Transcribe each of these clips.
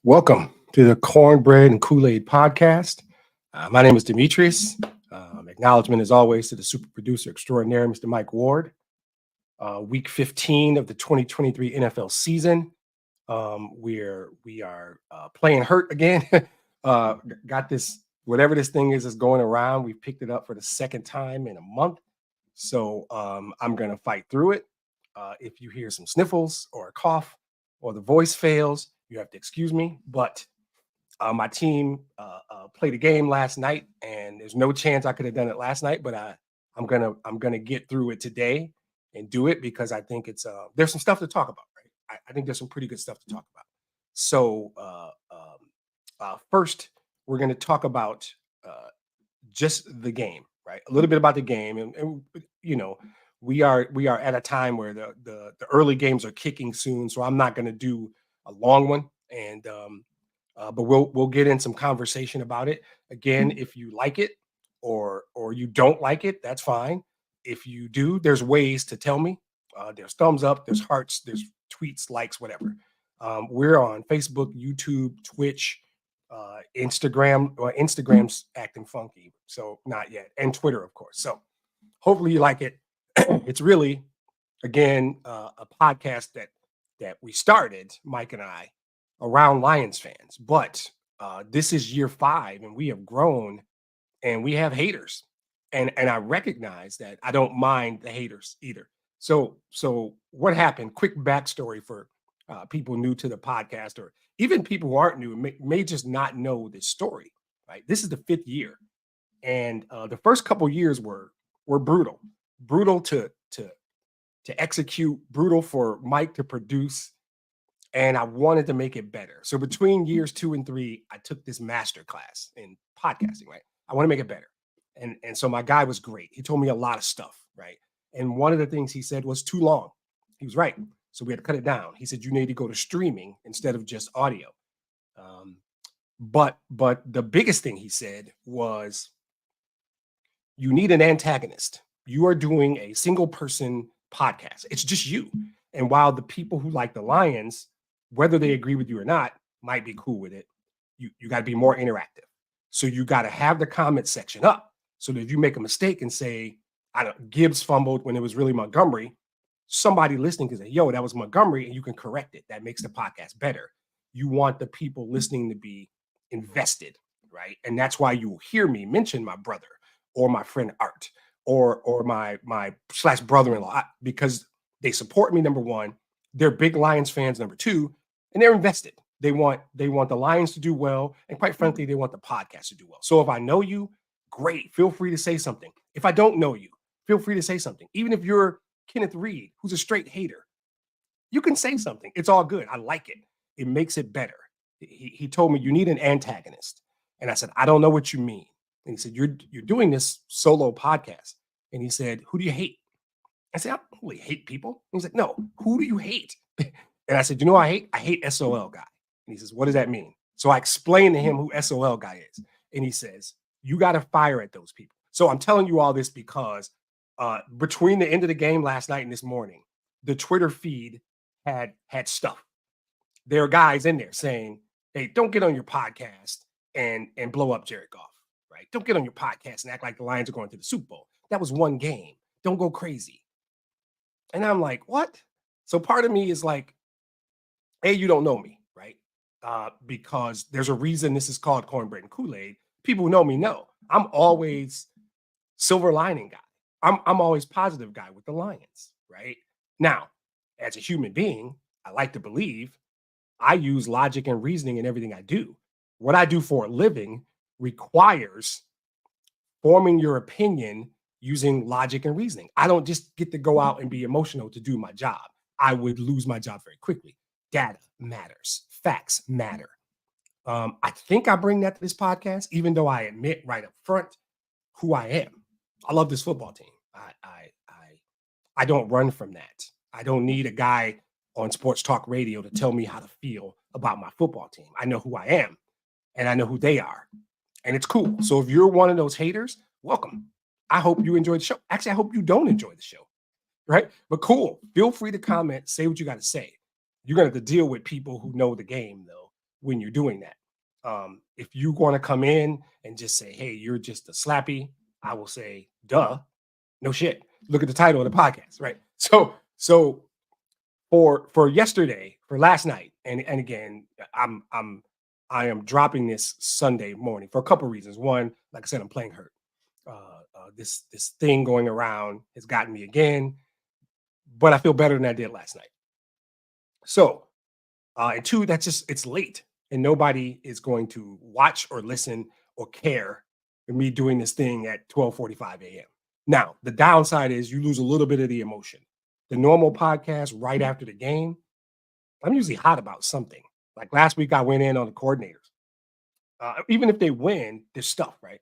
Welcome to the Cornbread and Kool-Aid podcast. My name is Demetrius. Acknowledgement, as always, to the super producer extraordinaire, Mr. Mike Ward. Week 15 of the 2023 NFL season. We are playing hurt again. Got this, whatever this thing is going around. We picked it up for the second time in a month. So I'm going to fight through it. If you hear some sniffles or a cough or the voice fails, you have to excuse me. But my team played a game last night, and there's no chance I could have done it last night. But I'm gonna get through it today and do it because I think it's there's some stuff to talk about, right? I think there's some pretty good stuff to talk about. So first, we're going to talk about just the game, right? A little bit about the game, and you know, we are at a time where the early games are kicking soon, so I'm not going to do a long one, and but we'll get in some conversation about it. Again, if you like it or you don't like it, that's fine. If you do, there's ways to tell me. There's thumbs up, there's hearts, there's tweets, likes, whatever. We're on Facebook, YouTube, Twitch, Instagram. Well, Instagram's acting funky, so not yet, and Twitter, of course. So hopefully you like it. It's really, again, a podcast that we started, Mike and I, around Lions fans. But this is year 5, and we have grown, and we have haters. And I recognize that. I don't mind the haters either. So what happened? Quick backstory for people new to the podcast, or even people who aren't new, may just not know this story. Right? This is the 5th year, and the first couple years were brutal to execute, brutal for Mike to produce, and I wanted to make it better. So between years 2 and 3, I took this master class in podcasting. Right? I want to make it better, and so my guy was great. He told me a lot of stuff. Right? And one of the things he said was too long. He was right. So we had to cut it down. He said, you need to go to streaming instead of just audio. But the biggest thing he said was, you need an antagonist. You are doing a single person podcast. It's just you. And while the people who like the Lions, whether they agree with you or not, might be cool with it, you got to be more interactive. So you got to have the comment section up so that if you make a mistake and say, Gibbs fumbled when it was really Montgomery, somebody listening can say, yo, that was Montgomery, and you can correct it. That makes the podcast better. You want the people listening to be invested, right? And that's why you will hear me mention my brother or my friend Art or my / brother-in-law, because they support me, number one. They're big Lions fans, number 2, and they're invested. They want the Lions to do well, and quite frankly, they want the podcast to do well. So if I know you, great. Feel free to say something. If I don't know you, feel free to say something. Even if you're Kenneth Reed, who's a straight hater, you can say something. It's all good. I like it. It makes it better. He told me, you need an antagonist. And I said, I don't know what you mean. And he said, you're doing this solo podcast. And he said, who do you hate? I said, I don't really hate people. And he's like, no, who do you hate? And I said, you know what I hate? I hate SOL guy. And he says, what does that mean? So I explained to him who SOL guy is. And he says, you got to fire at those people. So I'm telling you all this because between the end of the game last night and this morning, the Twitter feed had stuff. There are guys in there saying, hey, don't get on your podcast and blow up Jared Goff, right? Don't get on your podcast and act like the Lions are going to the Super Bowl. That was one game. Don't go crazy. And I'm like, what? So part of me is like, hey, you don't know me, right? Because there's a reason this is called Cornbread and Kool-Aid. People who know me know I'm always silver lining guy. I'm always positive guy with the Lions, right? Now, as a human being, I like to believe I use logic and reasoning in everything I do. What I do for a living requires forming your opinion using logic and reasoning. I don't just get to go out and be emotional to do my job. I would lose my job very quickly. Data matters. Facts matter. I think I bring that to this podcast, even though I admit right up front who I am. I love this football team. I don't run from that. I don't need a guy on sports talk radio to tell me how to feel about my football team. I know who I am, and I know who they are, and it's cool. So if you're one of those haters, welcome. I hope you enjoy the show. Actually, I hope you don't enjoy the show, right? But cool. Feel free to comment. Say what you got to say. You're going to have to deal with people who know the game, though, when you're doing that. If you want to come in and just say, hey, you're just a slappy, I will say, duh, no shit. Look at the title of the podcast, right? So for yesterday, for last night, and again, I am dropping this Sunday morning for a couple reasons. One, like I said, I'm playing hurt. This thing going around has gotten me again, but I feel better than I did last night. So, and two, that's just it's late, and nobody is going to watch or listen or care for me doing this thing at 12:45 a.m. Now, the downside is you lose a little bit of the emotion. The normal podcast right after the game, I'm usually hot about something. Like last week, I went in on the coordinators. Even if they win, there's stuff, right?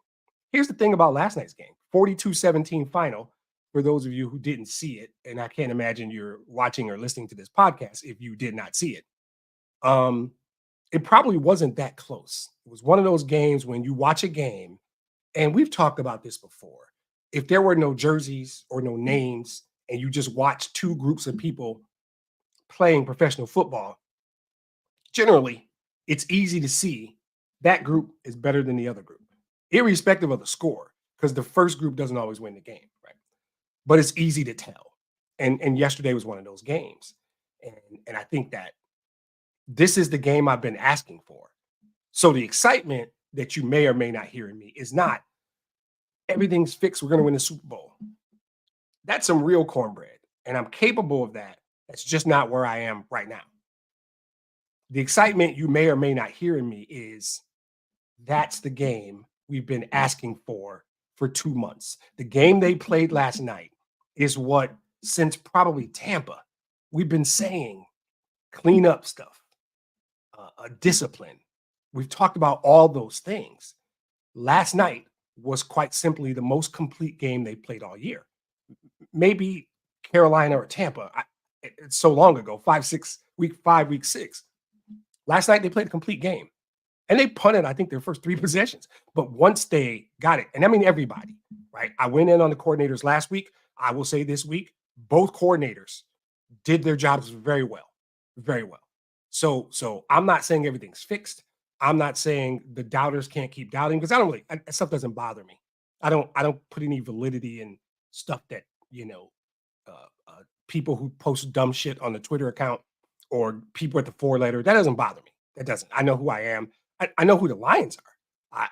Here's the thing about last night's game 42-17 final. For those of you who didn't see it, and I can't imagine you're watching or listening to this podcast if you did not see it. Um, it probably wasn't that close. It was one of those games when you watch a game, and we've talked about this before. If there were no jerseys or no names, and you just watch two groups of people playing professional football, generally it's easy to see that group is better than the other group, irrespective of the score, because the first group doesn't always win the game, right? But it's easy to tell. And yesterday was one of those games. And I think that this is the game I've been asking for. So the excitement that you may or may not hear in me is not everything's fixed, we're going to win the Super Bowl. That's some real cornbread, and I'm capable of that. That's just not where I am right now. The excitement you may or may not hear in me is that's the game we've been asking for 2 months. The game they played last night is what, since probably Tampa, we've been saying clean up stuff, discipline. We've talked about all those things. Last night was quite simply the most complete game they played all year. Maybe Carolina or Tampa. It's so long ago, week 5, week 6. Last night they played a complete game. And they punted, I think, their first 3 possessions. But once they got it, and I mean everybody, right? I went in on the coordinators last week. I will say this week, both coordinators did their jobs very well. Very well. So I'm not saying everything's fixed. I'm not saying the doubters can't keep doubting, because that stuff doesn't bother me. I don't put any validity in stuff that, people who post dumb shit on the Twitter account or people at the 4-letter. That doesn't bother me. That doesn't. I know who I am. I know who the Lions are.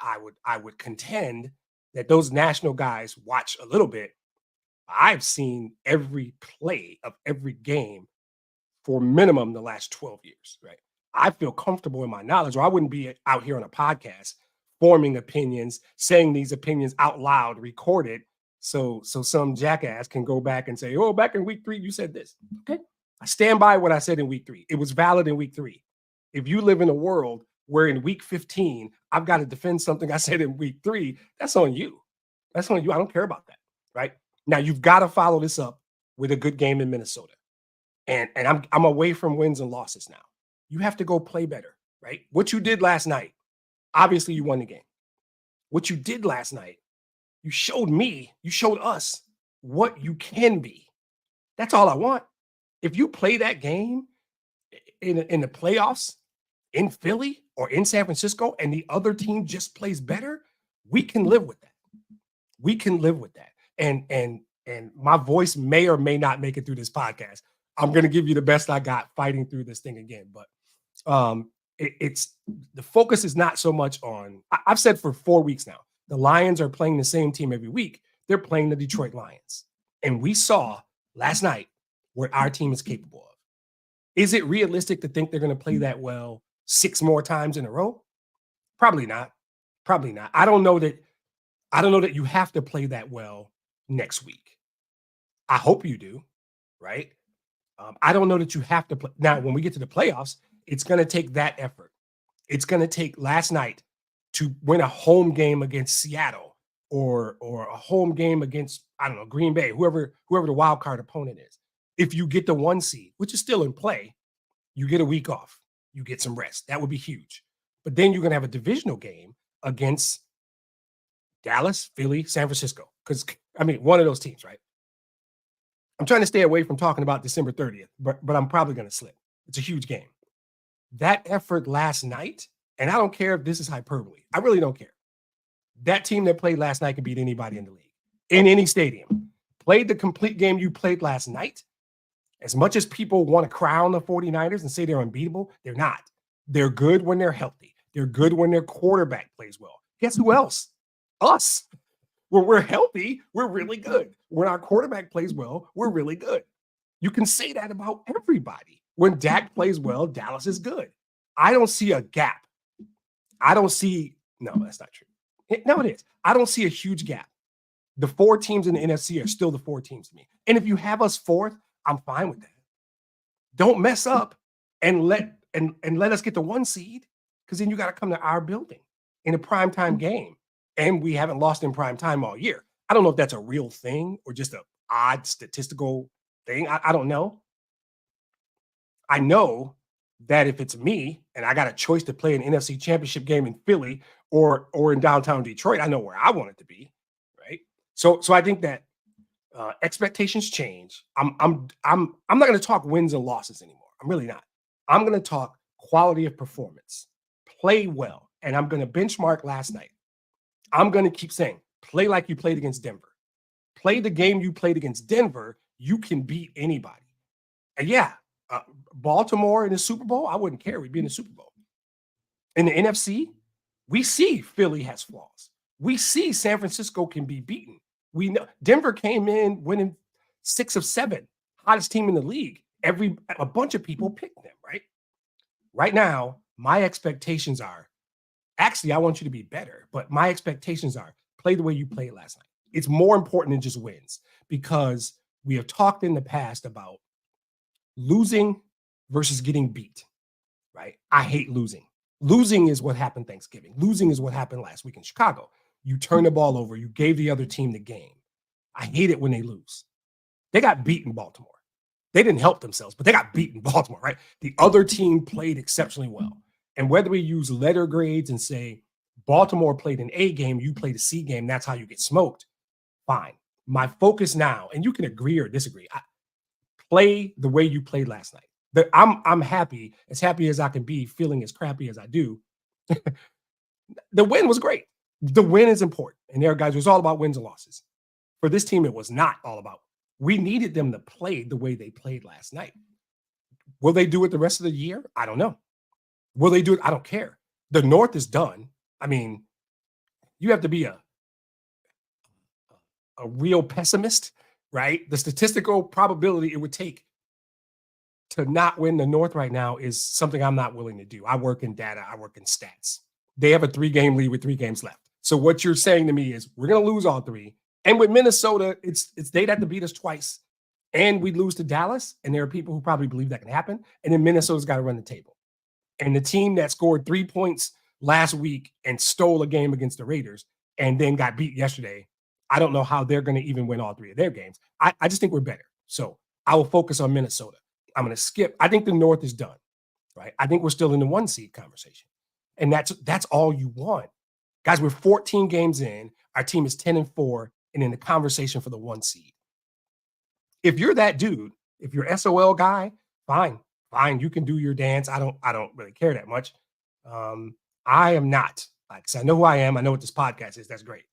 I would contend that those national guys watch a little bit. I've seen every play of every game for minimum the last 12 years, right? I feel comfortable in my knowledge, or I wouldn't be out here on a podcast forming opinions, saying these opinions out loud, recorded, so some jackass can go back and say, "Oh, back in week 3, you said this." Okay, I stand by what I said in week 3. It was valid in week 3. If you live in a world where in week 15 I've got to defend something I said in week 3, that's on you. That's on you. I don't care about that, right? Now you've got to follow this up with a good game in Minnesota. And I'm away from wins and losses now. You have to go play better, right? What you did last night, obviously you won the game. What you did last night, you showed us what you can be. That's all I want. If you play that game in the playoffs in Philly or in San Francisco and the other team just plays better, we can live with that. We can live with that. And my voice may or may not make it through this podcast. I'm going to give you the best I got fighting through this thing again. But it's the focus is not so much on, I've said for 4 weeks now, the Lions are playing the same team every week. They're playing the Detroit Lions. And we saw last night what our team is capable of. Is it realistic to think they're going to play that well 6 more times in a row? Probably not. Probably not. I don't know that you have to play that well next week. I hope you do, right? I don't know that you have to play. Now, when we get to the playoffs, it's going to take that effort. It's going to take last night to win a home game against Seattle or a home game against, I don't know, Green Bay, whoever the wild card opponent is. If you get the 1 seed, which is still in play, you get a week off. You get some rest. That would be huge. But then you're going to have a divisional game against Dallas, Philly, San Francisco. Because, one of those teams, right? I'm trying to stay away from talking about December 30th, but I'm probably going to slip. It's a huge game. that effort last night, and I don't care if this is hyperbole. I really don't care. That team that played last night can beat anybody in the league, in any stadium. Played the complete game you played last night. As much as people want to crown the 49ers and say they're unbeatable, they're not. They're good when they're healthy. They're good when their quarterback plays well. Guess who else? Us. When we're healthy, we're really good. When our quarterback plays well, we're really good. You can say that about everybody. When Dak plays well, Dallas is good. I don't see a gap. No, that's not true. No, it is. I don't see a huge gap. The 4 teams in the NFC are still the 4 teams to me. And if you have us 4th, I'm fine with that. Don't mess up and let us get the 1 seed, because then you got to come to our building in a primetime game. And we haven't lost in primetime all year. I don't know if that's a real thing or just an odd statistical thing. I don't know. I know that if it's me and I got a choice to play an NFC championship game in Philly or in downtown Detroit, I know where I want it to be, right? So I think that expectations change. I'm not going to talk wins and losses anymore. I'm really not. I'm going to talk quality of performance. Play well, and I'm going to benchmark last night. I'm going to keep saying, play like you played against Denver. Play the game you played against Denver. You can beat anybody. And yeah, Baltimore in the Super Bowl, I wouldn't care. We'd be in the Super Bowl. In the NFC, we see Philly has flaws. We see San Francisco can be beaten. We know Denver came in winning 6 of 7, hottest team in the league. A bunch of people picked them, right? Right now, my expectations are, actually, I want you to be better, but my expectations are play the way you played last night. It's more important than just wins, because we have talked in the past about losing versus getting beat, right? I hate losing. Losing is what happened Thanksgiving. Losing is what happened last week in Chicago. You turn the ball over. You gave the other team the game. I hate it when they lose. They got beat in Baltimore. They didn't help themselves, but they got beat in Baltimore, right? The other team played exceptionally well. And whether we use letter grades and say Baltimore played an A game, you played a C game, that's how you get smoked, fine. My focus now, and you can agree or disagree, play the way you played last night. I'm happy as I can be, feeling as crappy as I do. The win was great. The win is important. And there, guys, it was all about wins and losses. For this team, it was not all about. We needed them to play the way they played last night. Will they do it the rest of the year? I don't know. Will they do it? I don't care. The North is done. I mean, you have to be a real pessimist, right? The statistical probability it would take to not win the North right now is something I'm not willing to do. I work in data. I work in stats. They have a 3-game lead with 3 games left. So what you're saying to me is we're going to lose all 3. And with Minnesota, it's they'd have to beat us twice. And we lose to Dallas. And there are people who probably believe that can happen. And then Minnesota's got to run the table. And the team that scored 3 points last week and stole a game against the Raiders and then got beat yesterday, I don't know how they're going to even win all 3 of their games. I just think we're better. So I will focus on Minnesota. I'm going to skip. I think the North is done, right? I think we're still in the 1 seed conversation. And that's all you want. Guys, we're 14 games in. Our team is 10-4 and in the conversation for the 1 seed. If you're that dude, if you're SOL guy, fine. You can do your dance. I don't really care that much. I am not. Because I know who I am. I know what this podcast is. That's great.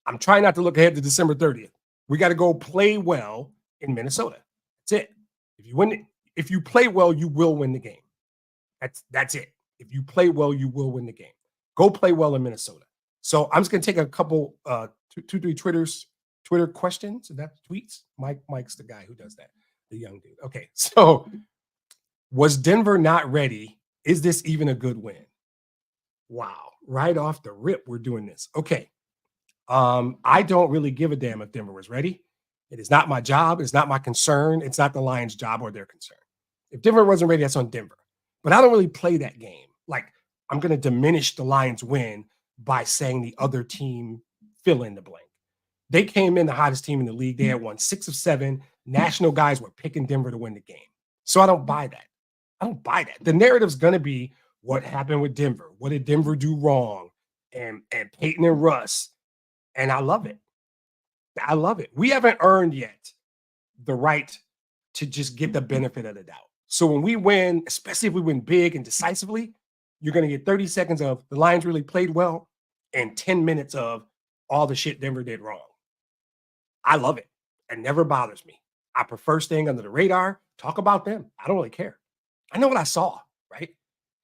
I'm trying not to look ahead to December 30th. We got to go play well in Minnesota. That's it. If you play well, you will win the game. That's it. If you play well, you will win the game. Go play well in Minnesota. So I'm just going to take a couple, 2-3 Twitter questions. And that's tweets. Mike's the guy who does that, the young dude. Okay, so was Denver not ready? Is this even a good win? Wow, right off the rip, we're doing this. Okay, I don't really give a damn if Denver was ready. It is not my job. It's not my concern. It's not the Lions' job or their concern. If Denver wasn't ready, that's on Denver. But I don't really play that game. Like, I'm going to diminish the Lions' win by saying the other team fill in the blank. They came in the hottest team in the league. They had won 6 of 7. National guys were picking Denver to win the game. So I don't buy that. The narrative's going to be what happened with Denver. What did Denver do wrong? And Peyton and Russ. And I love it. We haven't earned yet the right to just get the benefit of the doubt. So when we win, especially if we win big and decisively, you're going to get 30 seconds of the Lions really played well and 10 minutes of all the shit Denver did wrong. I love it. It never bothers me. I prefer staying under the radar. Talk about them. I don't really care. I know what I saw, right?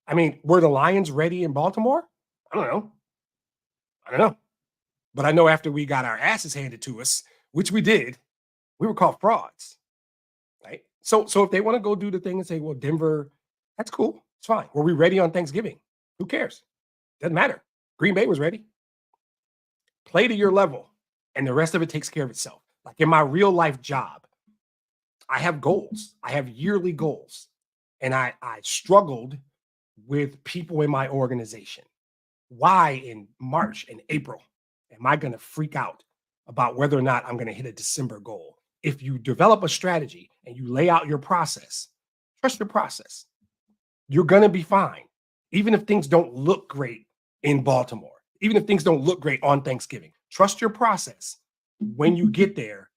I mean, were the Lions ready in Baltimore? I don't know. I don't know. But I know after we got our asses handed to us, which we did, we were called frauds, right? So if they want to go do the thing and say, well, Denver, that's cool. It's fine. Were we ready on Thanksgiving? Who cares? Doesn't matter. Green Bay was ready. Play to your level, and the rest of it takes care of itself. Like in my real life job, I have goals. I have yearly goals. And I struggled with people in my organization. Why in March and April am I going to freak out about whether or not I'm going to hit a December goal? If you develop a strategy and you lay out your process, trust your process. You're going to be fine. Even if things don't look great in Baltimore, even if things don't look great on Thanksgiving, trust your process. When you get there,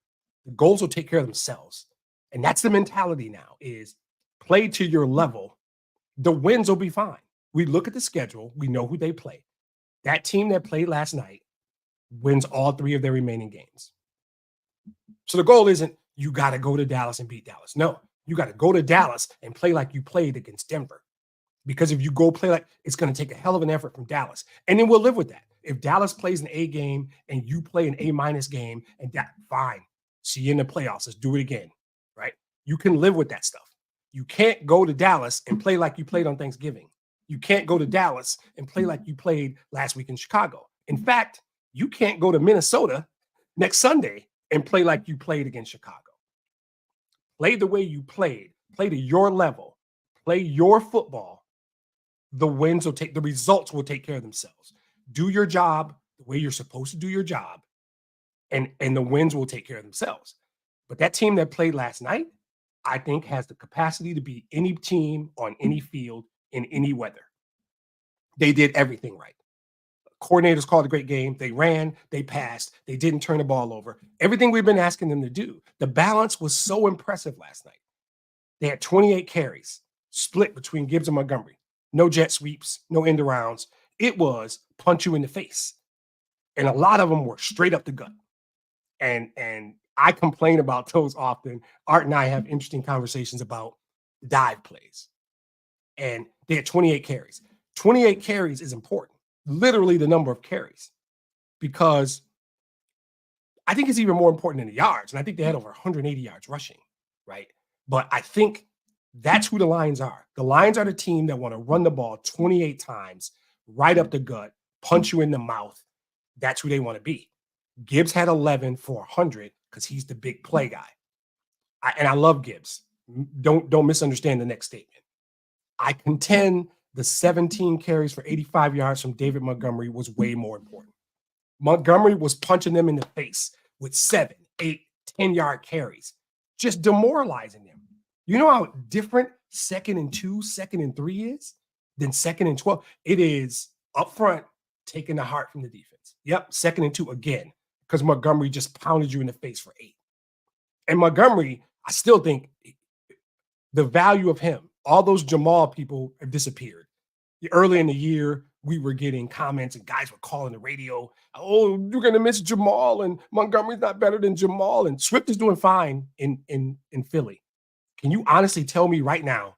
the goals will take care of themselves. And that's the mentality now is play to your level. The wins will be fine. We look at the schedule. We know who they play. That team that played last night wins all 3 of their remaining games. So the goal isn't you got to go to Dallas and beat Dallas. No, you got to go to Dallas and play like you played against Denver. Because if you go play like, it's going to take a hell of an effort from Dallas. And then we'll live with that. If Dallas plays an A game and you play an A- game, and that, fine. See you in the playoffs. Let's do it again, right? You can live with that stuff. You can't go to Dallas and play like you played on Thanksgiving. You can't go to Dallas and play like you played last week in Chicago. In fact, you can't go to Minnesota next Sunday and play like you played against Chicago. Play the way you played. Play to your level. Play your football. The results will take care of themselves. Do your job the way you're supposed to do your job, and the wins will take care of themselves. But that team that played last night, I think, has the capacity to beat any team on any field in any weather. They did everything right. Coordinators called a great game. They ran, they passed, they didn't turn the ball over. Everything we've been asking them to do. The balance was so impressive last night. They had 28 carries split between Gibbs and Montgomery. No jet sweeps, no end arounds. It was punch you in the face. And a lot of them were straight up the gut. And I complain about those often. Art and I have interesting conversations about dive plays. And they had 28 carries. 28 carries is important, literally the number of carries, because I think it's even more important than the yards. And I think they had over 180 yards rushing, right? But I think that's who the Lions are. The Lions are the team that want to run the ball 28 times, right up the gut, punch you in the mouth. That's who they want to be. Gibbs had 11 for 100 because he's the big play guy. I love Gibbs. Don't misunderstand the next statement. I contend the 17 carries for 85 yards from David Montgomery was way more important. Montgomery was punching them in the face with 7, 8, 10-yard carries, just demoralizing them. You know how different 2nd and 2, 2nd and 3 is than 2nd and 12? It is up front, taking the heart from the defense. Yep, 2nd and 2 again, because Montgomery just pounded you in the face for 8. And Montgomery, I still think the value of him, all those Jamal people have disappeared. Early in the year, we were getting comments and guys were calling the radio. Oh, you're going to miss Jamal, and Montgomery's not better than Jamal. And Swift is doing fine in Philly. Can you honestly tell me right now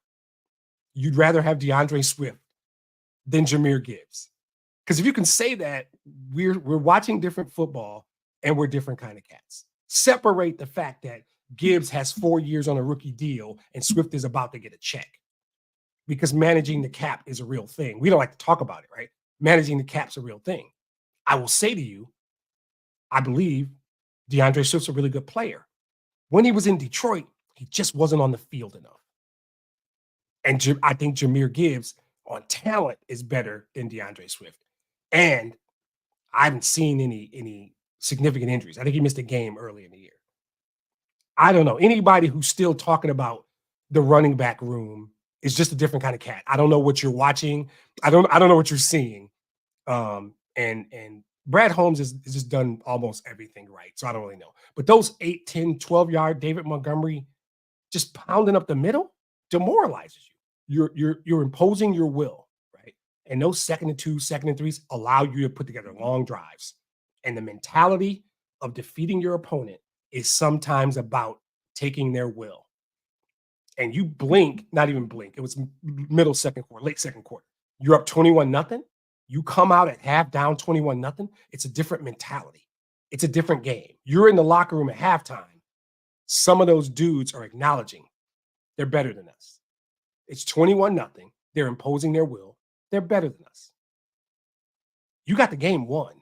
you'd rather have DeAndre Swift than Jahmyr Gibbs? Because if you can say that, we're watching different football and we're different kind of cats. Separate the fact that Gibbs has 4 years on a rookie deal and Swift is about to get a check. Because managing the cap is a real thing. We don't like to talk about it, right? Managing the cap's a real thing. I will say to you, I believe DeAndre Swift's a really good player. When he was in Detroit, he just wasn't on the field enough. And I think Jahmyr Gibbs on talent is better than DeAndre Swift. And I haven't seen any significant injuries. I think he missed a game early in the year. I don't know. Anybody who's still talking about the running back room is just a different kind of cat. I don't know what you're watching. I don't know what you're seeing. And Brad Holmes has just done almost everything right. So I don't really know. But those 8, 10, 12-yard David Montgomery just pounding up the middle, demoralizes you. You're imposing your will, right? And those 2nd and 2, 2nd and 3s allow you to put together long drives. And the mentality of defeating your opponent is sometimes about taking their will. And you blink, not even blink. It was middle second quarter, late second quarter. You're up 21-0. You come out at half down 21-0. It's a different mentality. It's a different game. You're in the locker room at halftime. Some of those dudes are acknowledging they're better than us. It's 21-0. They're imposing their will. They're better than us. You got the game won.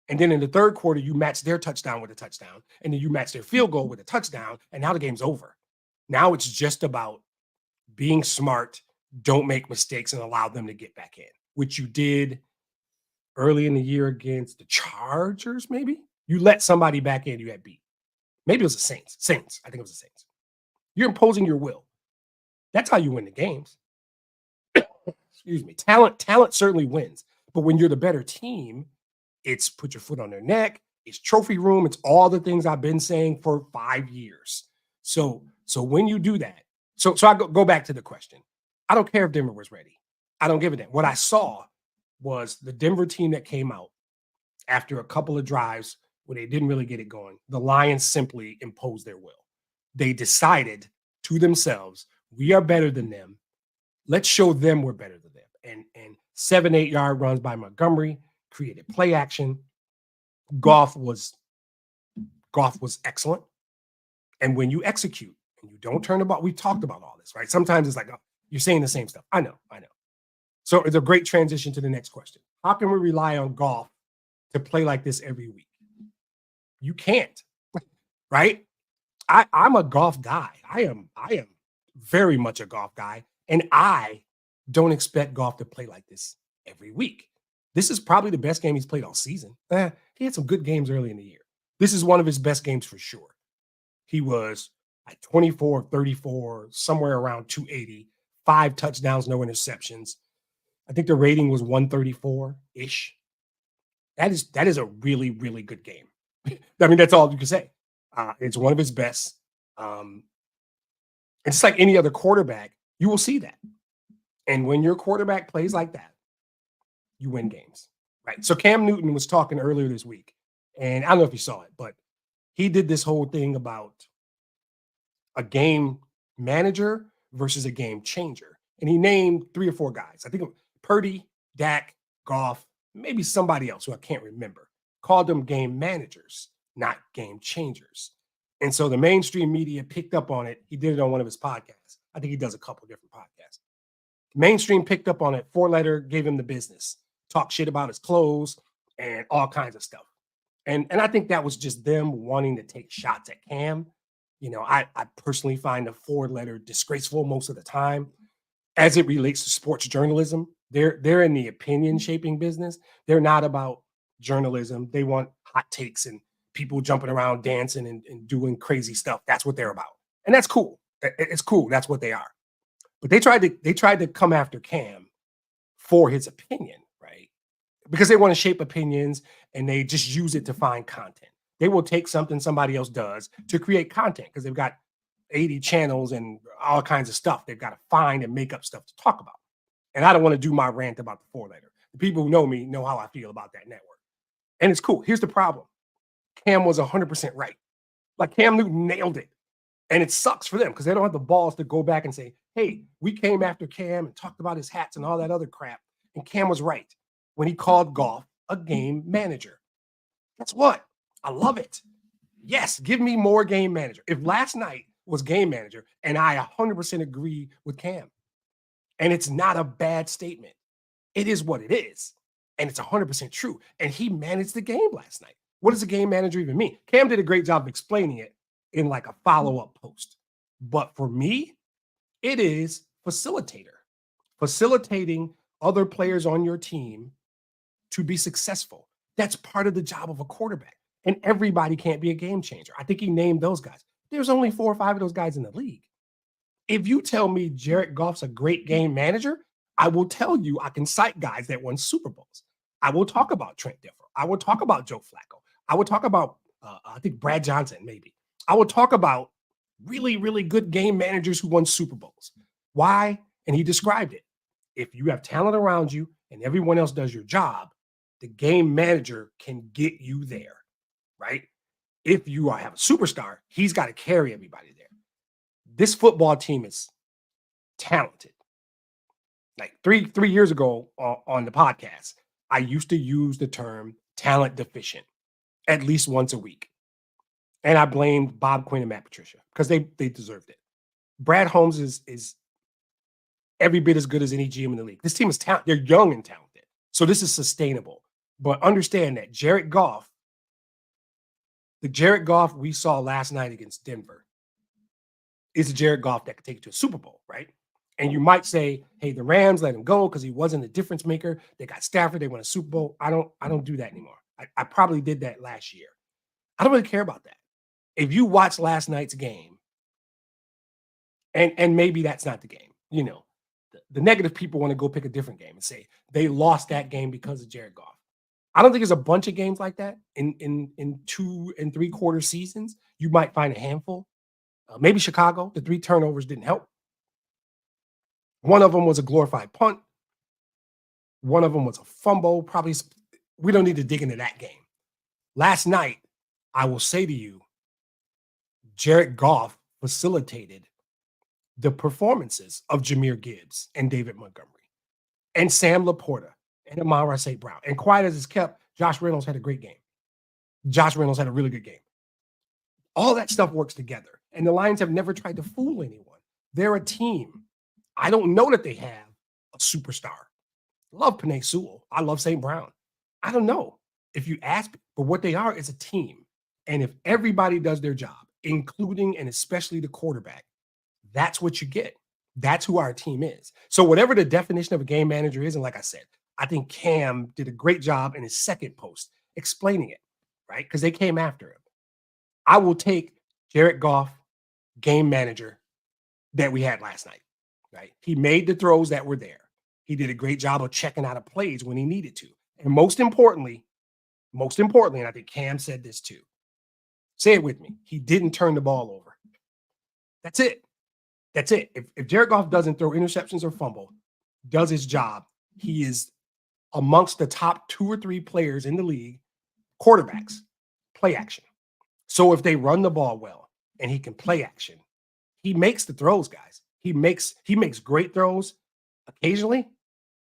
And then in the third quarter, you match their touchdown with a touchdown. And then you match their field goal with a touchdown. And now the game's over. Now it's just about being smart, don't make mistakes, and allow them to get back in, which you did early in the year against the Chargers, maybe? You let somebody back in, you had beat. Maybe it was the Saints. Saints. I think it was the Saints. You're imposing your will. That's how you win the games. Excuse me. Talent certainly wins. But when you're the better team, it's put your foot on their neck. It's trophy room. It's all the things I've been saying for 5 years. So when you do that, so I go back to the question. I don't care if Denver was ready. I don't give a damn. What I saw was the Denver team that came out after a couple of drives where they didn't really get it going. The Lions simply imposed their will. They decided to themselves, we are better than them. Let's show them we're better than them. And 7-8 yard runs by Montgomery created play action. Goff was excellent. And when you execute and you don't turn the ball, we've talked about all this, right? Sometimes it's like, oh, you're saying the same stuff. I know. So it's a great transition to the next question. How can we rely on Goff to play like this every week? You can't, right? I'm a Goff guy. I am very much a Goff guy. And I don't expect Goff to play like this every week. This is probably the best game he's played all season. He had some good games early in the year. This is one of his best games for sure. He was at 24, 34, somewhere around 280, 5 touchdowns, no interceptions. I think the rating was 134-ish. That is a really, really good game. I mean, that's all you can say. It's one of his best. It's like any other quarterback, you will see that. And when your quarterback plays like that, you win games, right? So Cam Newton was talking earlier this week, and I don't know if you saw it, but he did this whole thing about a game manager versus a game changer. And he named 3 or 4 guys. I think Purdy, Dak, Goff, maybe somebody else who I can't remember. Called them game managers, not game changers. And so the mainstream media picked up on it. He did it on one of his podcasts. I think he does a couple different podcasts. Mainstream picked up on it. 4-letter gave him the business. Talk shit about his clothes and all kinds of stuff. And I think that was just them wanting to take shots at Cam. You know, I personally find the 4-letter disgraceful most of the time. As it relates to sports journalism, they're in the opinion shaping business. They're not about journalism. They want hot takes and people jumping around, dancing and doing crazy stuff. That's what they're about. And that's cool. It's cool. That's what they are. But they tried to come after Cam for his opinion, right? Because they want to shape opinions and they just use it to find content. They will take something somebody else does to create content because they've got 80 channels and all kinds of stuff they've got to find and make up stuff to talk about. And I don't want to do my rant about the 4-letter. The people who know me know how I feel about that network. And it's cool. Here's the problem. Cam was 100% right. Like Cam Newton nailed it. And it sucks for them because they don't have the balls to go back and say, hey, we came after Cam and talked about his hats and all that other crap. And Cam was right when he called Goff a game manager. Guess what? I love it. Yes, give me more game manager. If last night was game manager, and I 100% agree with Cam, and it's not a bad statement. It is what it is. And it's 100% true. And he managed the game last night. What does a game manager even mean? Cam did a great job of explaining it in like a follow-up post. But for me, it is facilitator. Facilitating other players on your team to be successful. That's part of the job of a quarterback. And everybody can't be a game changer. I think he named those guys. There's only 4 or 5 of those guys in the league. If you tell me Jared Goff's a great game manager, I will tell you I can cite guys that won Super Bowls. I will talk about Trent Dilfer. I will talk about Joe Flacco. I will talk about, I think Brad Johnson, maybe. I will talk about really, really good game managers who won Super Bowls. Why? And he described it. If you have talent around you and everyone else does your job, the game manager can get you there, right? If you have a superstar, he's got to carry everybody there. This football team is talented. Like three years ago on the podcast, I used to use the term talent deficient at least once a week. And I blamed Bob Quinn and Matt Patricia because they deserved it. Brad Holmes is every bit as good as any GM in the league. This team is talented. They're young and talented. So this is sustainable. But understand that the Jared Goff we saw last night against Denver is a Jared Goff that could take you to a Super Bowl, right? And you might say, hey, the Rams let him go because he wasn't a difference maker. They got Stafford, they won a Super Bowl. I don't do that anymore. I probably did that last year. I don't really care about that. If you watch last night's game, and maybe that's not the game, the negative people want to go pick a different game and say they lost that game because of Jared Goff. I don't think there's a bunch of games like that in 2 and 3/4 seasons. You might find a handful. Maybe Chicago, the 3 turnovers didn't help. One of them was a glorified punt. One of them was a fumble. Probably we don't need to dig into that game. Last night, I will say to you, Jared Goff facilitated the performances of Jahmyr Gibbs and David Montgomery and Sam Laporta and Amon-Ra St. Brown. And quiet as it's kept, Josh Reynolds had a great game. Josh Reynolds had a really good game. All that stuff works together. And the Lions have never tried to fool anyone. They're a team. I don't know that they have a superstar. Love Penei Sewell. I love St. Brown. I don't know if you ask, but what they are is a team. And if everybody does their job, including and especially the quarterback, that's what you get. That's who our team is. So whatever the definition of a game manager is, and like I said, I think Cam did a great job in his second post explaining it, right? Because they came after him. I will take Jared Goff, game manager, that we had last night, right? He made the throws that were there. He did a great job of checking out of plays when he needed to. And most importantly, and I think Cam said this too, say it with me, he didn't turn the ball over. That's it. That's it. If Jared Goff doesn't throw interceptions or fumble, does his job, he is amongst the top 2 or 3 players in the league, quarterbacks, play action. So if they run the ball well and he can play action, he makes the throws, guys. He makes great throws occasionally,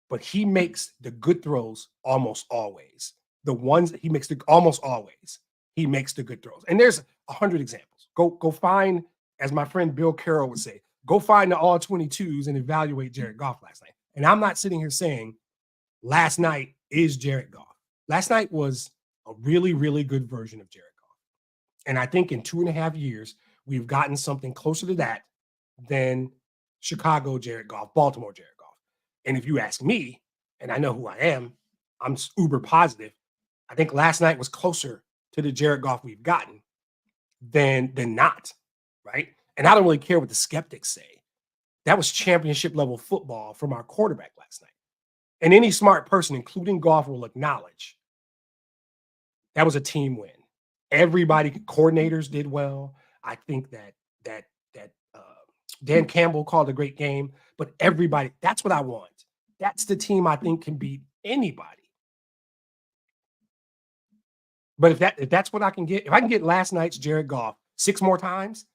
but he makes the good throws almost always. The ones that he makes almost always, he makes the good throws. And there's 100 examples. Go find, as my friend Bill Carroll would say, go find the all 22s and evaluate Jared Goff last night. And I'm not sitting here saying last night is Jared Goff. Last night was a really, really good version of Jared Goff. And I think in 2.5 years, we've gotten something closer to that than Chicago Jared Goff, Baltimore Jared Goff. And if you ask me, and I know who I am, I'm uber positive. I think last night was closer to the Jared Goff we've gotten than not, right? And I don't really care what the skeptics say. That was championship level football from our quarterback last night. And any smart person, including Goff, will acknowledge that was a team win. Everybody, coordinators did well. I think that Dan Campbell called a great game, but everybody, that's what I want. That's the team I think can beat anybody. But if that's what I can get, if I can get last night's Jared Goff 6 more times,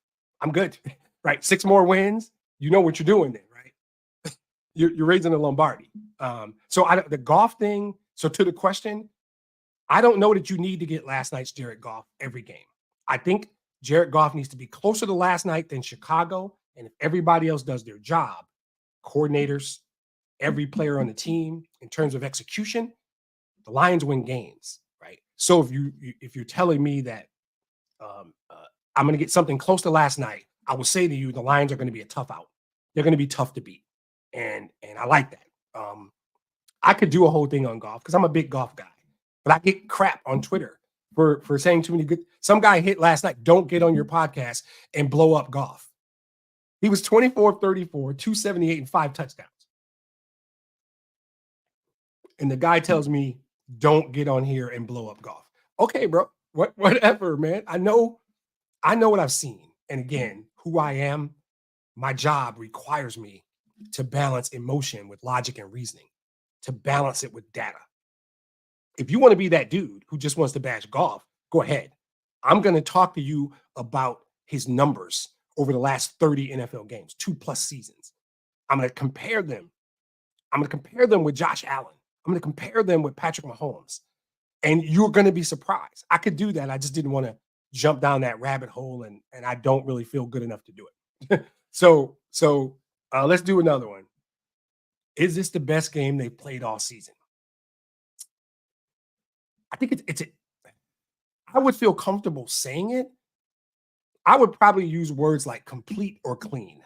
I'm good, right? 6 more wins, you know what you're doing then, right? You're raising the Lombardi. So the Goff thing, so to the question, I don't know that you need to get last night's Jared Goff every game. I think Jared Goff needs to be closer to last night than Chicago. And if everybody else does their job, coordinators, every player on the team, in terms of execution, the Lions win games, right? So if you're telling me that I'm going to get something close to last night, I will say to you, the Lions are going to be a tough out. They're going to be tough to beat. And I like that. I could do a whole thing on Goff because I'm a big Goff guy, but I get crap on Twitter for saying too many good. Some guy hit last night, don't get on your podcast and blow up Goff. He was 24 34, 278, and 5 touchdowns. And the guy tells me, don't get on here and blow up Goff. Okay, bro. Whatever, man. I know what I've seen. And again, who I am, my job requires me to balance emotion with logic and reasoning, to balance it with data. If you want to be that dude who just wants to bash golf, go ahead. I'm going to talk to you about his numbers over the last 30 NFL games, 2+ seasons. I'm going to compare them. I'm going to compare them with Josh Allen. I'm going to compare them with Patrick Mahomes. And you're going to be surprised. I could do that. I just didn't want to jump down that rabbit hole, and I don't really feel good enough to do it. so let's do another one. Is this the best game they've played all season? I think I would feel comfortable saying it. I would probably use words like complete or clean.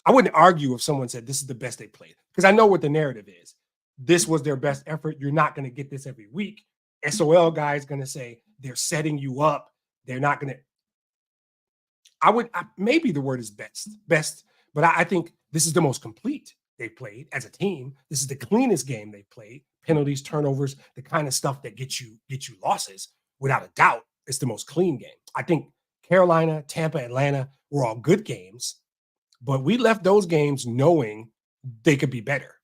I wouldn't argue if someone said this is the best they played, because I know what the narrative is. This was their best effort. You're not going to get this every week. SOL guy is going to say they're setting you up. They're not going to. Maybe the word is best, but I think this is the most complete they've played as a team. This is the cleanest game they've played. Penalties, turnovers, the kind of stuff that get you losses. Without a doubt, it's the most clean game. I think Carolina, Tampa, Atlanta were all good games, but we left those games knowing they could be better.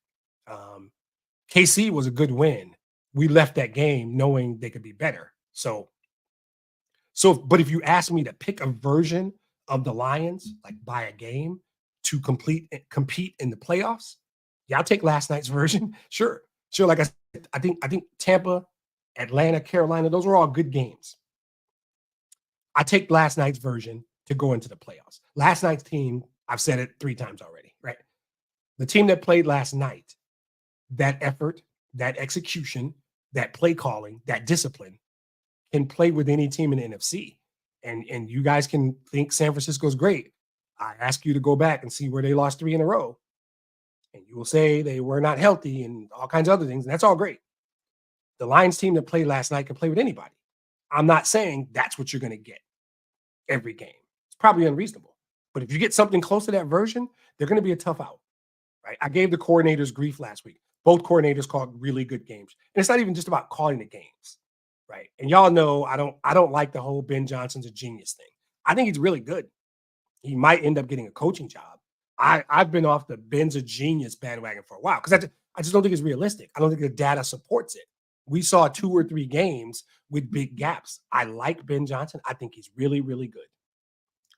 KC was a good win. We left that game knowing they could be better. But if you ask me to pick a version of the Lions, like by a game to compete in the playoffs, yeah, I'll take last night's version. Sure. Like I said, I think Tampa, Atlanta, Carolina, those were all good games. I take last night's version to go into the playoffs. Last night's team, I've said it 3 times already, right? The team that played last night, that effort, that execution, that play calling, that discipline can play with any team in the NFC. And you guys can think San Francisco's great. I ask you to go back and see where they lost 3 in a row. And you will say they were not healthy and all kinds of other things. And that's all great. The Lions team that played last night can play with anybody. I'm not saying that's what you're going to get every game. It's probably unreasonable. But if you get something close to that version, they're going to be a tough out, right? I gave the coordinators grief last week. Both coordinators called really good games. And it's not even just about calling the games, right? And y'all know I don't like the whole Ben Johnson's a genius thing. I think he's really good. He might end up getting a coaching job. I've been off the Ben's a genius bandwagon for a while because I just don't think it's realistic. I don't think the data supports it. We saw 2 or 3 games with big gaps. I like Ben Johnson. I think he's really, really good.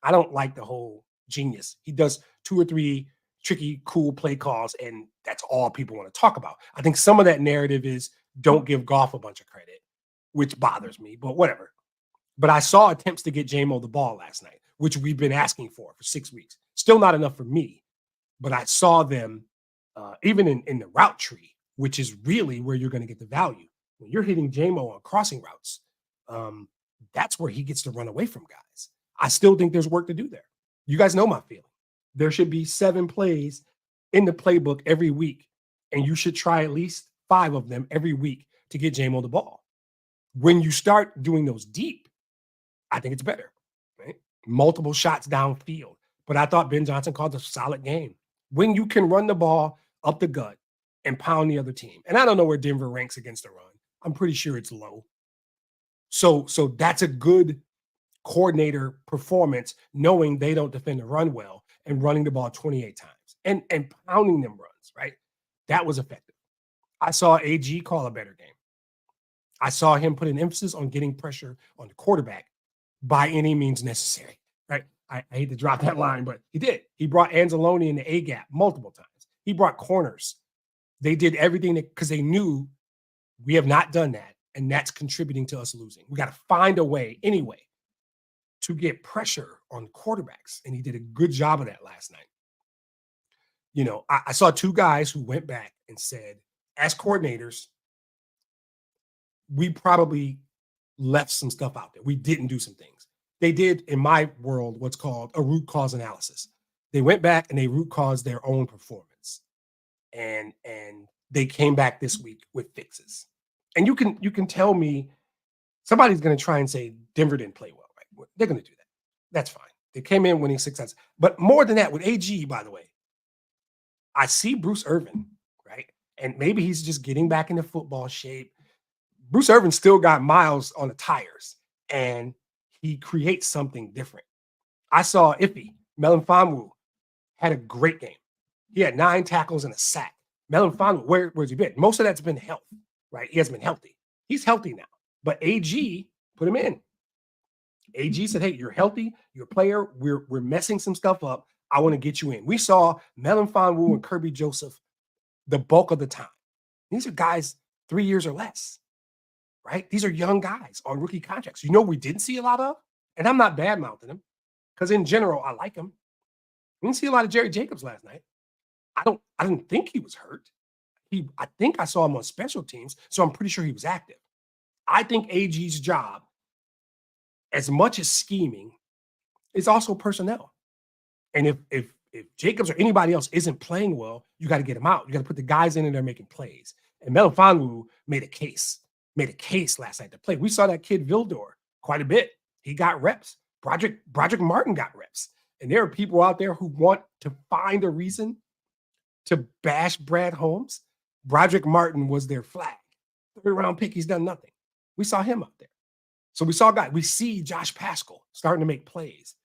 I don't like the whole genius. He does 2 or 3 tricky, cool play calls, and that's all people want to talk about. I think some of that narrative is don't give Goff a bunch of credit, which bothers me, but whatever. But I saw attempts to get J-Mo the ball last night, which we've been asking for 6 weeks. Still not enough for me, but I saw them even in the route tree, which is really where you're going to get the value. When you're hitting J-Mo on crossing routes, that's where he gets to run away from guys. I still think there's work to do there. You guys know my feeling. There should be 7 plays in the playbook every week, and you should try at least 5 of them every week to get J-Mo the ball. When you start doing those deep, I think it's better, right? Multiple shots downfield. But I thought Ben Johnson called a solid game. When you can run the ball up the gut and pound the other team. And I don't know where Denver ranks against the run. I'm pretty sure it's low. So that's a good coordinator performance, knowing they don't defend the run well and running the ball 28 times and pounding them runs, right? That was effective. I saw AG call a better game. I saw him put an emphasis on getting pressure on the quarterback by any means necessary, right? I hate to drop that line, but he did. He brought Anzalone in the A-gap multiple times. He brought corners. They did everything because they knew we have not done that, and that's contributing to us losing. We got to find a way anyway to get pressure on quarterbacks, and he did a good job of that last night. You know, I saw 2 guys who went back and said, as coordinators, we probably left some stuff out there. We didn't do some things. They did, in my world, what's called a root cause analysis. They went back and they root caused their own performance. And they came back this week with fixes. And you can tell me somebody's going to try and say Denver didn't play well, right? They're going to do that. That's fine. They came in winning 6 sets. But more than that, with AG, by the way, I see Bruce Irvin, right? And maybe he's just getting back into football shape. Bruce Irvin still got miles on the tires, and he creates something different. I saw Iffy, Melanfamu, had a great game. He had 9 tackles and a sack. Melon Fond, where's he been? Most of that's been health, right? He hasn't been healthy. He's healthy now. But AG put him in. AG said, hey, you're healthy. You're a player. We're messing some stuff up. I want to get you in. We saw Melon Fonwu and Kirby Joseph the bulk of the time. These are guys 3 years or less, right? These are young guys on rookie contracts. You know we didn't see a lot of, and I'm not bad-mouthing him because in general, I like him. We didn't see a lot of Jerry Jacobs last night. I didn't think he was hurt. I think I saw him on special teams, so I'm pretty sure he was active. I think AG's job, as much as scheming, is also personnel. And if Jacobs or anybody else isn't playing well, you got to get him out. You got to put the guys in there making plays. And Melifonwu made a case last night to play. We saw that kid Vildor quite a bit. He got reps. Broderick Martin got reps. And there are people out there who want to find a reason to bash Brad Holmes. Broderick Martin was their flag. 3rd-round pick, he's done nothing. We saw him up there. So we saw guys. We see Josh Paschal starting to make plays.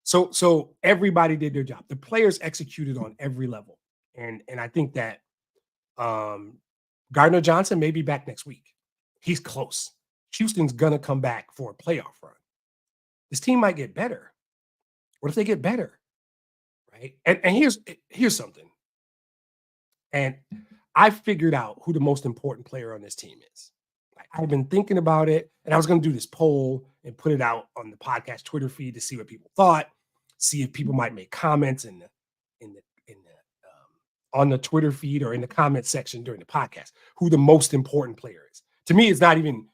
So everybody did their job. The players executed on every level. And I think that Gardner Johnson may be back next week. He's close. Houston's going to come back for a playoff run. This team might get better. What if they get better? Right? And here's something. And I figured out who the most important player on this team is. I've been thinking about it, and I was going to do this poll and put it out on the podcast Twitter feed to see what people thought, see if people might make comments on the Twitter feed or in the comment section during the podcast, who the most important player is. To me, it's not even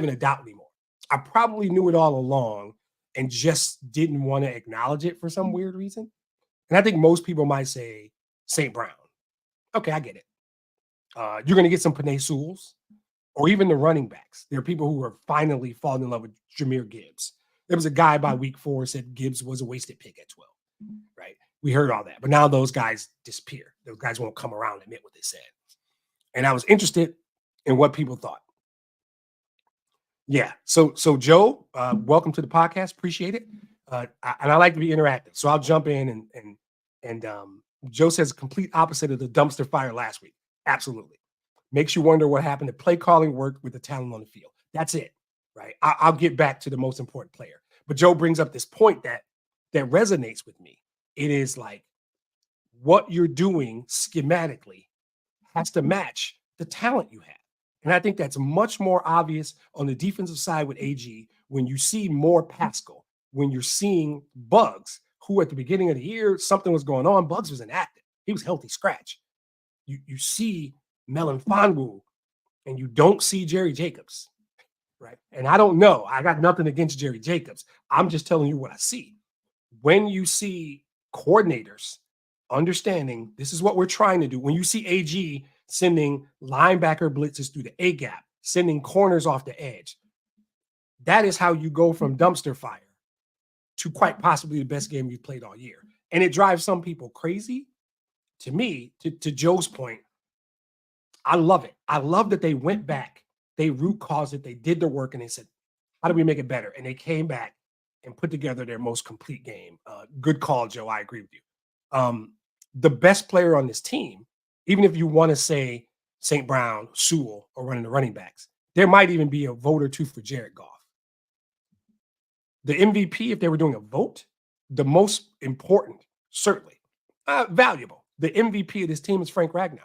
a doubt anymore. I probably knew it all along and just didn't want to acknowledge it for some weird reason. And I think most people might say St. Brown. Okay, I get it. You're going to get some Penei Sewells or even the running backs. There are people who are finally falling in love with Jahmyr Gibbs. There was a guy by week 4 said Gibbs was a wasted pick at 12, right? We heard all that. But now those guys disappear. Those guys won't come around and admit what they said. And I was interested in what people thought. Yeah. So Joe, welcome to the podcast. Appreciate it. And I like to be interactive. So I'll jump in and Joe says complete opposite of the dumpster fire last week. Absolutely. Makes you wonder what happened. The play calling worked with the talent on the field. That's it, right? I'll get back to the most important player. But Joe brings up this point that resonates with me. It is like what you're doing schematically has to match the talent you have. And I think that's much more obvious on the defensive side with AG when you see more Paschal, when you're seeing Bugs, who at the beginning of the year, something was going on. Bugs was inactive. He was healthy scratch. You see Melon Fonwu, and you don't see Jerry Jacobs, right? And I don't know. I got nothing against Jerry Jacobs. I'm just telling you what I see. When you see coordinators understanding this is what we're trying to do, when you see AG sending linebacker blitzes through the A gap, sending corners off the edge, that is how you go from dumpster fire to quite possibly the best game you've played all year. And it drives some people crazy. To me, to Joe's point, I love it. I love that they went back, they root caused it, they did the work, and they said, how do we make it better? And they came back and put together their most complete game. Good call, Joe. I agree with you. The best player on this team, even if you want to say St. Brown, Sewell, or running the running backs, there might even be a vote or two for Jared Goff. The MVP, if they were doing a vote, the most important, certainly, valuable. The MVP of this team is Frank Ragnow.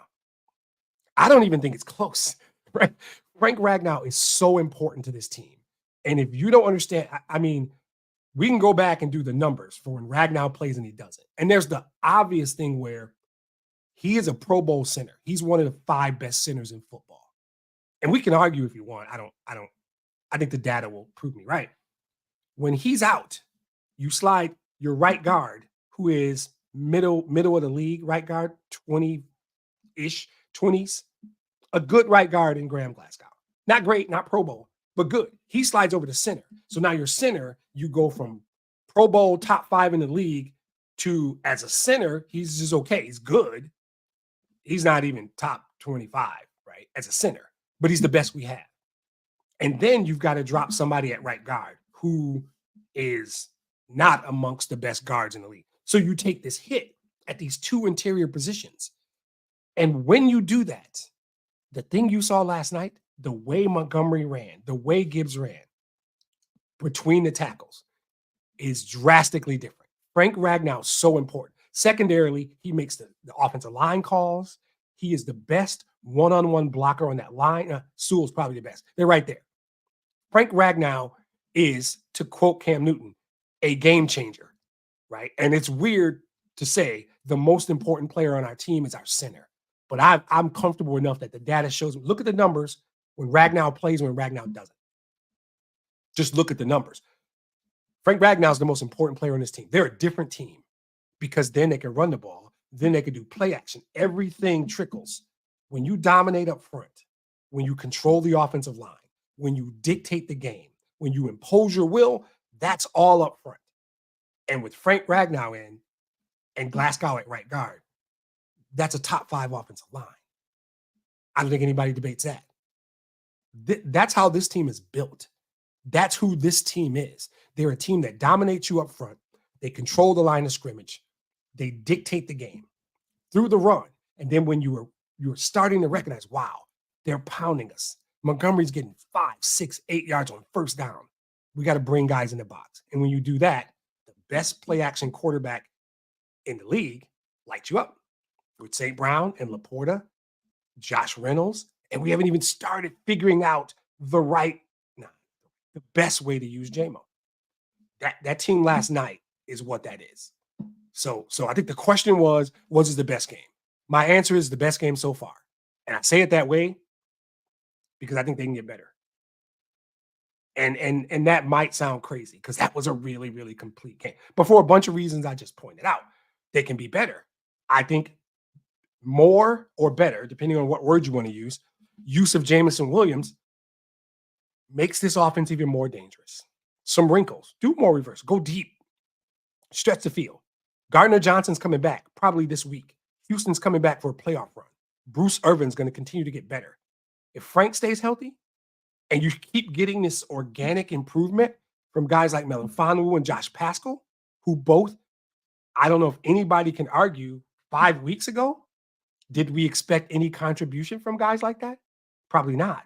I don't even think it's close, right? Frank Ragnow is so important to this team. And if you don't understand, I mean, we can go back and do the numbers for when Ragnow plays and he doesn't. And there's the obvious thing where he is a Pro Bowl center. He's one of the 5 best centers in football. And we can argue if you want. I think the data will prove me right. When he's out, you slide your right guard, who is middle of the league, right guard, 20-ish, 20s, a good right guard in Graham Glasgow. Not great, not Pro Bowl, but good. He slides over to center. So now your center, you go from Pro Bowl top 5 in the league to, as a center, he's just okay. He's good. He's not even top 25, right, as a center, but he's the best we have. And then you've got to drop somebody at right guard who is not amongst the best guards in the league. So you take this hit at these two interior positions. And when you do that, the thing you saw last night, the way Montgomery ran, the way Gibbs ran between the tackles is drastically different. Frank Ragnow is so important. Secondarily, he makes the offensive line calls. He is the best one-on-one blocker on that line. Sewell's probably the best. They're right there. Frank Ragnow is, to quote Cam Newton, a game changer, right? And it's weird to say the most important player on our team is our center. But I'm comfortable enough that the data shows me. Look at the numbers when Ragnow plays, when Ragnow doesn't. Just look at the numbers. Frank Ragnow is the most important player on this team. They're a different team because then they can run the ball. Then they can do play action. Everything trickles. When you dominate up front, when you control the offensive line, when you dictate the game, when you impose your will, that's all up front. And with Frank Ragnow in and Glasgow at right guard, that's a top 5 offensive line. I don't think anybody debates that. That's how this team is built. That's who this team is. They're a team that dominates you up front. They control the line of scrimmage. They dictate the game through the run. And then when you're starting to recognize, wow, they're pounding us. Montgomery's getting 5, 6, 8 yards on first down. We got to bring guys in the box. And when you do that, the best play action quarterback in the league lights you up with St. Brown and Laporta, Josh Reynolds. And we haven't even started figuring out the best way to use JMO. That team last night is what that is. So I think the question was it the best game? My answer is the best game so far. And I say it that way because I think they can get better. And that might sound crazy because that was a really, really complete game. But for a bunch of reasons I just pointed out, they can be better. I think more or better, depending on what word you want to use of Jamison Williams makes this offense even more dangerous. Some wrinkles, do more reverse, go deep, stretch the field. Gardner Johnson's coming back probably this week. Houston's coming back for a playoff run. Bruce Irvin's going to continue to get better. If Frank stays healthy and you keep getting this organic improvement from guys like Melvin Fonwu and Josh Pascal, who both, I don't know if anybody can argue 5 weeks ago, did we expect any contribution from guys like that? Probably not.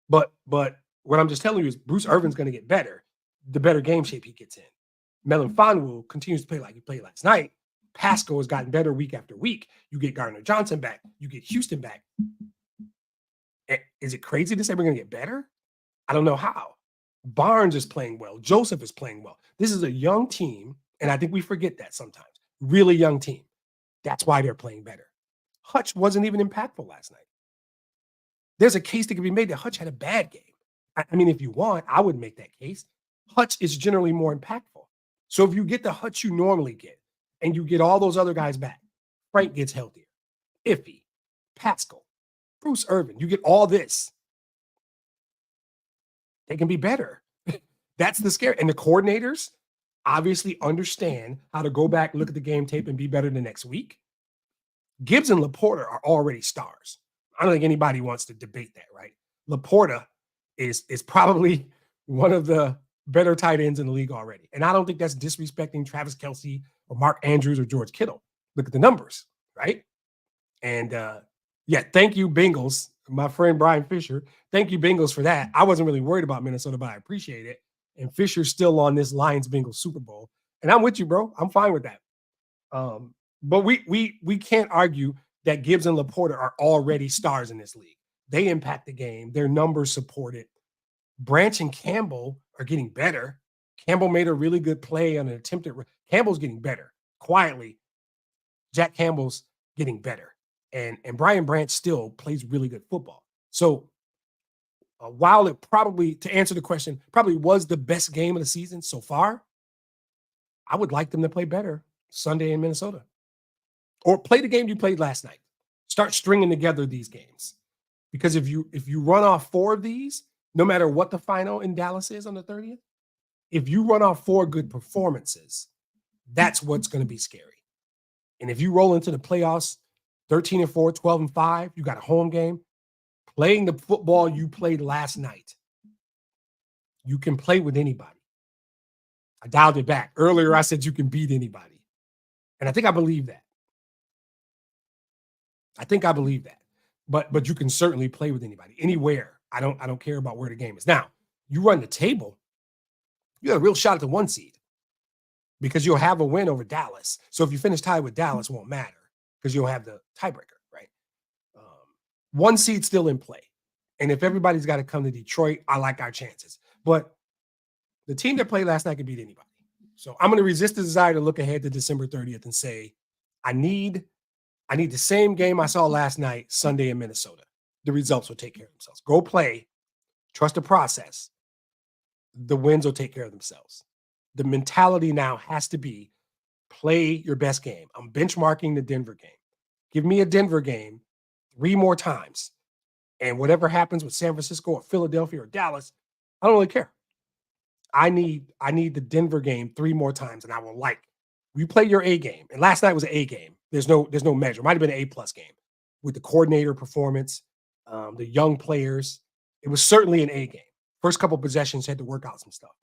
But what I'm just telling you is Bruce Irvin's going to get better the better game shape he gets in. Melvin Fonwu continues to play like he played last night. Pascal has gotten better week after week. You get Gardner Johnson back. You get Houston back. Is it crazy to say we're going to get better? I don't know how. Barnes is playing well. Joseph is playing well. This is a young team, and I think we forget that sometimes. Really young team. That's why they're playing better. Hutch wasn't even impactful last night. There's a case that can be made that Hutch had a bad game. I mean, if you want, I would make that case. Hutch is generally more impactful. So if you get the Hutch you normally get, and you get all those other guys back, Frank gets healthier. Iffy, Pascal, Bruce Irvin, you get all this. They can be better. That's the scare. And the coordinators obviously understand how to go back, look at the game tape, and be better the next week. Gibbs and Laporta are already stars. I don't think anybody wants to debate that, right? Laporta is probably one of the better tight ends in the league already. And I don't think that's disrespecting Travis Kelce or Mark Andrews or George Kittle. Look at the numbers, right? And thank you, Bengals. My friend Brian Fisher. Thank you, Bengals, for that. I wasn't really worried about Minnesota, but I appreciate it. And Fisher's still on this Lions-Bengals Super Bowl. And I'm with you, bro. I'm fine with that. But we can't argue that Gibbs and Laporta are already stars in this league. They impact the game. Their numbers support it. Branch and Campbell are getting better. Campbell made a really good play on an attempted. Campbell's getting better. Quietly, Jack Campbell's getting better. And Brian Branch still plays really good football. So while it probably, to answer the question, probably was the best game of the season so far, I would like them to play better Sunday in Minnesota. Or play the game you played last night. Start stringing together these games. Because if you run off 4 of these, no matter what the final in Dallas is on the 30th, if you run off 4 good performances, that's what's going to be scary. And if you roll into the playoffs 13-4, 12-5, you got a home game, playing the football you played last night, you can play with anybody. I dialed it back. Earlier, I said you can beat anybody. And I think I believe that. I think I believe that. But you can certainly play with anybody, anywhere. I don't care about where the game is. Now, you run the table, you have a real shot at the 1 seed because you'll have a win over Dallas. So if you finish tied with Dallas, it won't matter because you'll have the tiebreaker, right? 1 seed still in play. And if everybody's got to come to Detroit, I like our chances. But the team that played last night can beat anybody. So I'm going to resist the desire to look ahead to December 30th and say, I need the same game I saw last night, Sunday in Minnesota. The results will take care of themselves. Go play, trust the process. The wins will take care of themselves. The mentality now has to be play your best game. I'm benchmarking the Denver game. Give me a Denver game 3 more times. And whatever happens with San Francisco or Philadelphia or Dallas, I don't really care. I need the Denver game 3 more times, and I will like. You play your A game. And last night was an A game. There's no measure. It might have been an A+ game with the coordinator performance, the young players. It was certainly an A game. First couple possessions had to work out some stuff.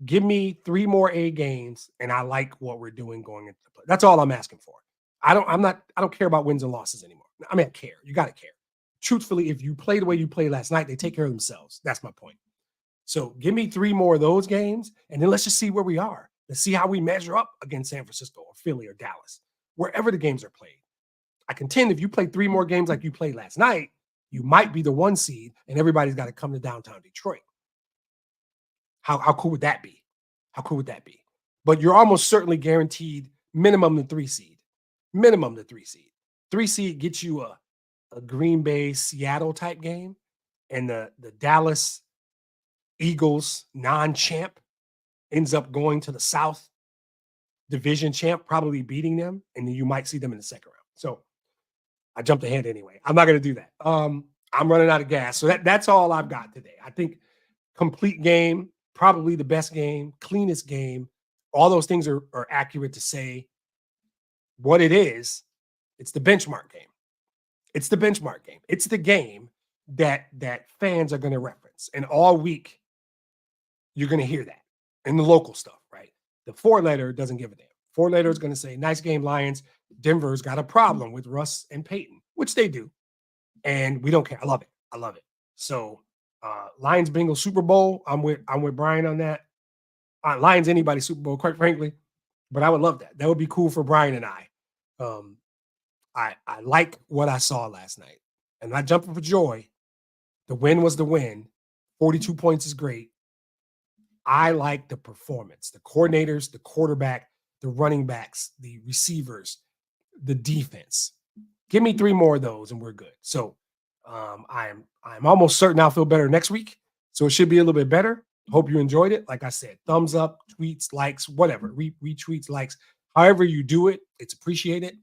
Give me 3 more A games, and I like what we're doing going into the play. That's all I'm asking for. I don't care about wins and losses anymore. I mean, I care. You got to care. Truthfully, if you play the way you played last night, they take care of themselves. That's my point. So give me 3 more of those games, and then let's just see where we are. Let's see how we measure up against San Francisco or Philly or Dallas, wherever the games are played. I contend if you play 3 more games like you played last night, you might be the 1 seed, and everybody's got to come to downtown Detroit. How cool would that be? How cool would that be? But you're almost certainly guaranteed minimum the 3 seed. Minimum the 3 seed. 3 seed gets you a Green Bay, Seattle type game, and the Dallas Eagles non-champ ends up going to the South division champ, probably beating them, and then you might see them in the second round. So I jumped ahead anyway. I'm not going to do that. I'm running out of gas. So that's all I've got today. I think complete game, probably the best game, cleanest game. All those things are accurate to say what it is. It's the benchmark game. It's the benchmark game. It's the game that fans are going to reference. And all week, you're going to hear that in the local stuff, right? The 4-letter doesn't give a damn. 4-letter is going to say, nice game, Lions. Denver's got a problem with Russ and Peyton, which they do. And we don't care. I love it. I love it. So Lions Bengals Super Bowl. I'm with Brian on that. Lions anybody Super Bowl, quite frankly. But I would love that. That would be cool for Brian and I. I like what I saw last night. And not jumping for joy. The win was the win. 42 points is great. I like the performance. The coordinators, the quarterback, the running backs, the receivers, the defense. Give me 3 more of those and we're good. So I'm almost certain I'll feel better next week. So it should be a little bit better. Hope you enjoyed it. Like I said, thumbs up, tweets, likes, whatever, retweets, likes, however you do it, it's appreciated.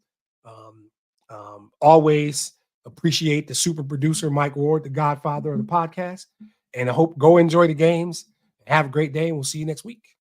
Always appreciate the super producer, Mike Ward, the godfather of the podcast. And I hope go enjoy the games. Have a great day, and we'll see you next week.